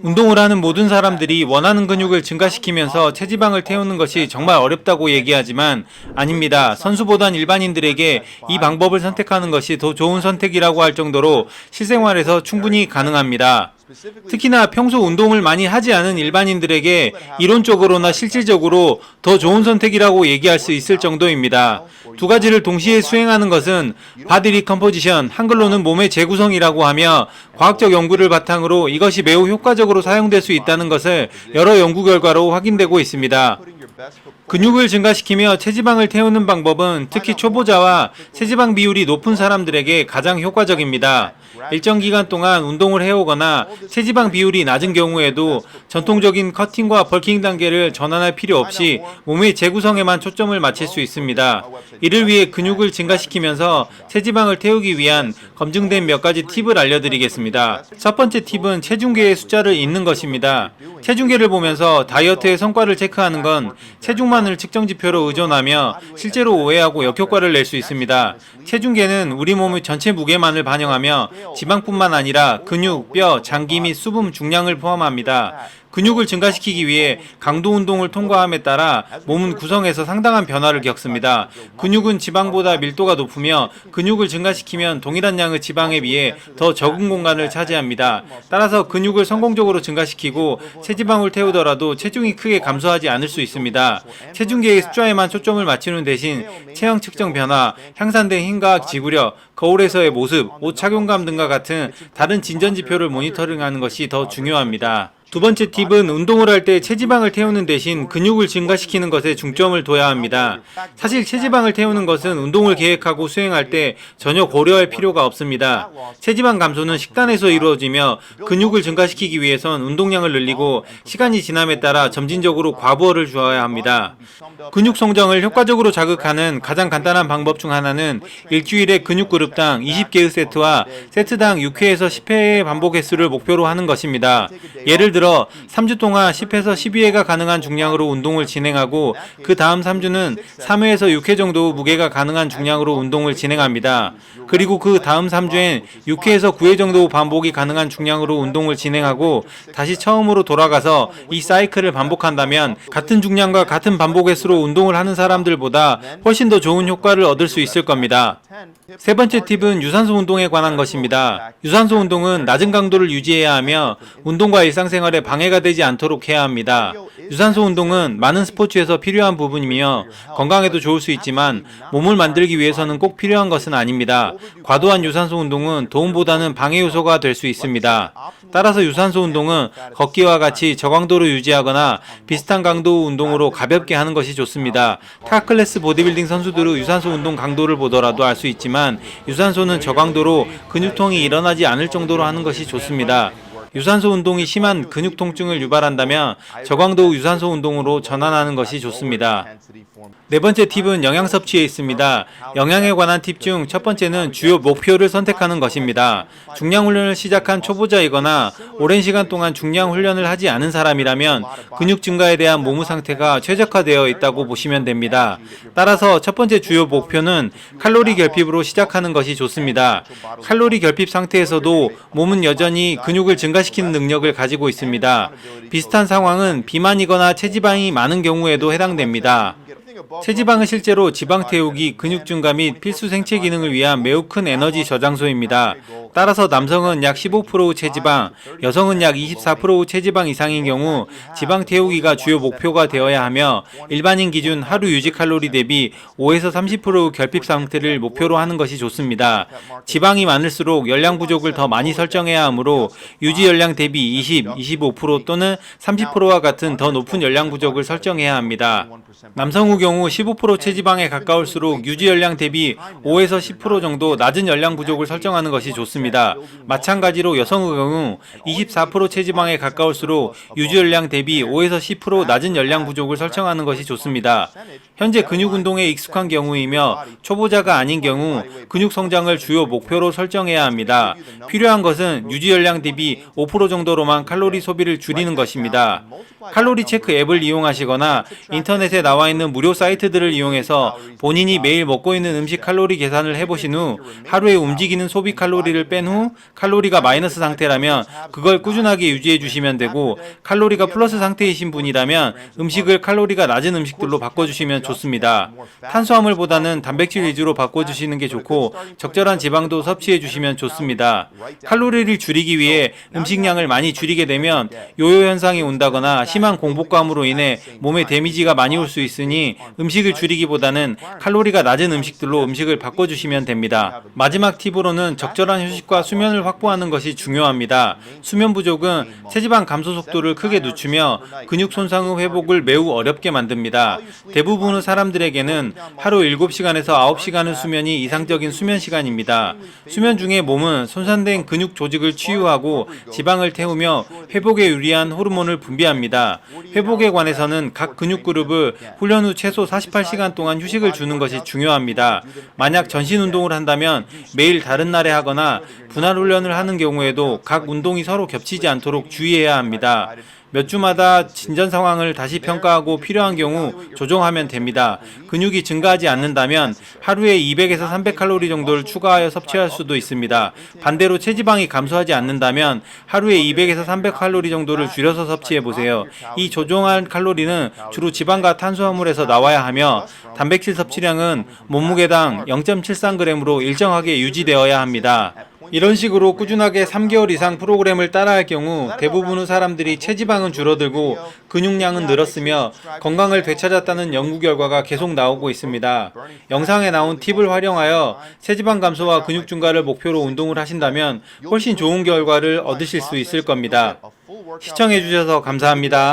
운동을 하는 모든 사람들이 원하는 근육을 증가시키면서 체지방을 태우는 것이 정말 어렵다고 얘기하지만 아닙니다. 선수보단 일반인들에게 이 방법을 선택하는 것이 더 좋은 선택이라고 할 정도로 실생활에서 충분히 가능합니다. 특히나 평소 운동을 많이 하지 않은 일반인들에게 이론적으로나 실질적으로 더 좋은 선택이라고 얘기할 수 있을 정도입니다. 두 가지를 동시에 수행하는 것은 바디 리컴포지션, 한글로는 몸의 재구성이라고 하며 과학적 연구를 바탕으로 이것이 매우 효과적으로 사용될 수 있다는 것을 여러 연구 결과로 확인되고 있습니다. 근육을 증가시키며 체지방을 태우는 방법은 특히 초보자와 체지방 비율이 높은 사람들에게 가장 효과적입니다. 일정 기간 동안 운동을 해오거나 체지방 비율이 낮은 경우에도 전통적인 커팅과 벌킹 단계를 전환할 필요 없이 몸의 재구성에만 초점을 맞출 수 있습니다. 이를 위해 근육을 증가시키면서 체지방을 태우기 위한 검증된 몇 가지 팁을 알려드리겠습니다. 첫 번째 팁은 체중계의 숫자를 읽는 것입니다. 체중계를 보면서 다이어트의 성과를 체크하는 건 체중만을 측정 지표로 의존하며 실제로 오해하고 역효과를 낼 수 있습니다. 체중계는 우리 몸의 전체 무게만을 반영하며 지방뿐만 아니라 근육, 뼈, 장기 및 수분, 중량을 포함합니다. 근육을 증가시키기 위해 강도 운동을 통과함에 따라 몸은 구성에서 상당한 변화를 겪습니다. 근육은 지방보다 밀도가 높으며 근육을 증가시키면 동일한 양의 지방에 비해 더 적은 공간을 차지합니다. 따라서 근육을 성공적으로 증가시키고 체지방을 태우더라도 체중이 크게 감소하지 않을 수 있습니다. 체중계의 숫자에만 초점을 맞추는 대신 체형 측정 변화, 향상된 힘과학 지구력, 거울에서의 모습, 옷 착용감 등과 같은 다른 진전 지표를 모니터링하는 것이 더 중요합니다. 두 번째 팁은 운동을 할 때 체지방을 태우는 대신 근육을 증가시키는 것에 중점을 둬야 합니다. 사실 체지방을 태우는 것은 운동을 계획하고 수행할 때 전혀 고려할 필요가 없습니다. 체지방 감소는 식단에서 이루어지며 근육을 증가시키기 위해선 운동량을 늘리고 시간이 지남에 따라 점진적으로 과부하를 주어야 합니다. 근육 성장을 효과적으로 자극하는 가장 간단한 방법 중 하나는 일주일에 근육 그룹당 20개의 세트와 세트당 6회에서 10회의 반복 횟수를 목표로 하는 것입니다. 예를 들어 3주 동안 10회에서 12회가 가능한 중량으로 운동을 진행하고 그 다음 3주는 3회에서 6회 정도 무게가 가능한 중량으로 운동을 진행합니다. 그리고 그 다음 3주엔 6회에서 9회 정도 반복이 가능한 중량으로 운동을 진행하고 다시 처음으로 돌아가서 이 사이클을 반복한다면 같은 중량과 같은 반복 횟수로 운동을 하는 사람들보다 훨씬 더 좋은 효과를 얻을 수 있을 겁니다. 세 번째 팁은 유산소 운동에 관한 것입니다. 유산소 운동은 낮은 강도를 유지해야 하며 운동과 일상생활에 방해가 되지 않도록 해야 합니다. 유산소 운동은 많은 스포츠에서 필요한 부분이며 건강에도 좋을 수 있지만 몸을 만들기 위해서는 꼭 필요한 것은 아닙니다. 과도한 유산소 운동은 도움보다는 방해 요소가 될 수 있습니다. 따라서 유산소 운동은 걷기와 같이 저강도로 유지하거나 비슷한 강도 운동으로 가볍게 하는 것이 좋습니다. 타 클래스 보디빌딩 선수들의 유산소 운동 강도를 보더라도 알 수 있지만 유산소는 저강도로 근육통이 일어나지 않을 정도로 하는 것이 좋습니다. 유산소 운동이 심한 근육 통증을 유발한다면 저강도 유산소 운동으로 전환하는 것이 좋습니다. 네 번째 팁은 영양 섭취에 있습니다. 영양에 관한 팁 중 첫 번째는 주요 목표를 선택하는 것입니다. 중량 훈련을 시작한 초보자이거나 오랜 시간 동안 중량 훈련을 하지 않은 사람이라면 근육 증가에 대한 몸의 상태가 최적화되어 있다고 보시면 됩니다. 따라서 첫 번째 주요 목표는 칼로리 결핍으로 시작하는 것이 좋습니다. 칼로리 결핍 상태에서도 몸은 여전히 근육을 증가시키는 능력을 가지고 있습니다. 비슷한 상황은 비만이거나 체지방이 많은 경우에도 해당됩니다. 체지방은 실제로 지방 태우기, 근육 증가 및 필수 생체 기능을 위한 매우 큰 에너지 저장소입니다. 따라서 남성은 약 15%의 체지방, 여성은 약 24%의 체지방 이상인 경우 지방 태우기가 주요 목표가 되어야 하며 일반인 기준 하루 유지 칼로리 대비 5에서 30%의 결핍 상태를 목표로 하는 것이 좋습니다. 지방이 많을수록 열량 부족을 더 많이 설정해야 하므로 유지 열량 대비 20, 25% 또는 30%와 같은 더 높은 열량 부족을 설정해야 합니다. 남성의 경우 15% 체지방에 가까울수록 유지 열량 대비 5에서 10% 정도 낮은 열량 부족을 설정하는 것이 좋습니다. 마찬가지로 여성의 경우 24% 체지방에 가까울수록 유지 열량 대비 5에서 10% 낮은 열량 부족을 설정하는 것이 좋습니다. 현재 근육 운동에 익숙한 경우이며 초보자가 아닌 경우 근육 성장을 주요 목표로 설정해야 합니다. 필요한 것은 유지 열량 대비 5% 정도로만 칼로리 소비를 줄이는 것입니다. 칼로리 체크 앱을 이용하시거나 인터넷에 나와 있는 무료 사이트들을 이용해서 본인이 매일 먹고 있는 음식 칼로리 계산을 해보신 후 하루에 움직이는 소비 칼로리를 음식을 뺀 후 칼로리가 마이너스 상태라면 그걸 꾸준하게 유지해 주시면 되고, 칼로리가 플러스 상태이신 분이라면 음식을 칼로리가 낮은 음식들로 바꿔주시면 좋습니다. 탄수화물보다는 단백질 위주로 바꿔주시는 게 좋고, 적절한 지방도 섭취해 주시면 좋습니다. 칼로리를 줄이기 위해 음식량을 많이 줄이게 되면 요요 현상이 온다거나 심한 공복감으로 인해 몸에 데미지가 많이 올 수 있으니 음식을 줄이기보다는 칼로리가 낮은 음식들로 음식을 바꿔주시면 됩니다. 마지막 팁으로는 적절한 휴식과 수면을 확보하는 것이 중요합니다. 수면 부족은 체지방 감소 속도를 크게 늦추며 근육 손상 후 회복을 매우 어렵게 만듭니다. 대부분의 사람들에게는 하루 7시간에서 9시간의 수면이 이상적인 수면 시간입니다. 수면 중에 몸은 손상된 근육 조직을 치유하고 지방을 태우며 회복에 유리한 호르몬을 분비합니다. 회복에 관해서는 각 근육 그룹을 훈련 후 최소 48시간 동안 휴식을 주는 것이 중요합니다. 만약 전신 운동을 한다면 매일 다른 날에 하거나 분할 훈련을 하는 경우에도 각 운동이 서로 겹치지 않도록 주의해야 합니다. 몇 주마다 진전 상황을 다시 평가하고 필요한 경우 조정하면 됩니다. 근육이 증가하지 않는다면 하루에 200에서 300칼로리 정도를 추가하여 섭취할 수도 있습니다. 반대로 체지방이 감소하지 않는다면 하루에 200에서 300칼로리 정도를 줄여서 섭취해 보세요. 이 조정한 칼로리는 주로 지방과 탄수화물에서 나와야 하며, 단백질 섭취량은 몸무게당 0.73g으로 일정하게 유지되어야 합니다. 이런 식으로 꾸준하게 3개월 이상 프로그램을 따라할 경우 대부분의 사람들이 체지방은 줄어들고 근육량은 늘었으며 건강을 되찾았다는 연구 결과가 계속 나오고 있습니다. 영상에 나온 팁을 활용하여 체지방 감소와 근육 증가를 목표로 운동을 하신다면 훨씬 좋은 결과를 얻으실 수 있을 겁니다. 시청해주셔서 감사합니다.